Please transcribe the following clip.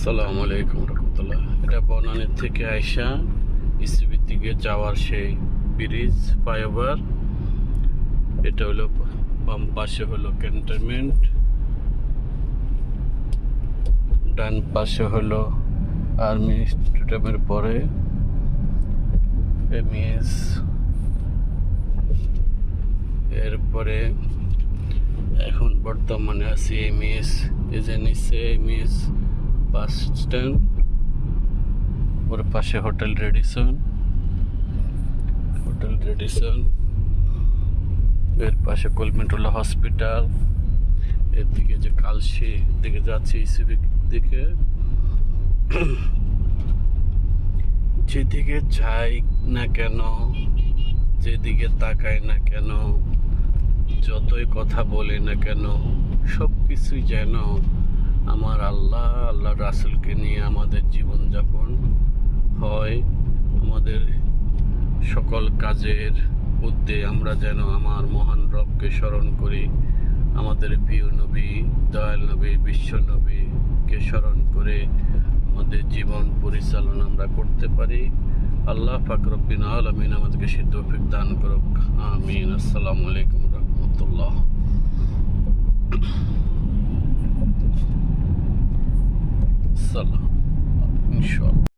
আসসালামু আলাইকুম রহমতুল্লাহ। এটা বনানী থেকে আইসা ইসিবির দিকে যাওয়ার সেই ব্রিজ ফ্লাইওভার। এটা হলো বাম পাশে হলো ক্যান্টনমেন্ট, ডান পাশে হলো আর্মি স্টেডিয়ামের পরে এমইএস, এরপরে এখন বর্তমানে আছি এমইএস। এই যে নিচে এমইএস বাস স্ট্যান্ড, ওর পাশে হোটেল রেডিসন, এর পাশে কলমেন্টোলা হসপিটাল। এর দিকে যে কালশি দিকে যাচ্ছি ইসিবির দিকে। যেদিকে যাই না কেন, যেদিকে তাকাই না কেন, যতই কথা বলি না কেন, সব কিছুই যেন আমার আল্লাহ রাসূলকে নিয়ে আমাদের জীবনযাপন হয়। আমাদের সকল কাজের মধ্যে আমরা যেন আমার মহান রবকে স্মরণ করি, আমাদের প্রিয় নবী, দয়াল নবী, বিশ্ব নবীকে স্মরণ করে আমাদের জীবন পরিচালনা আমরা করতে পারি। আল্লাহ পাক রব্বুল আলামিন আমাদেরকে সেই তৌফিক দান করুক, আমিন। আসসালামু আলাইকুম রহমতুল্লাহ। সালাম, ইনশাআল্লাহ।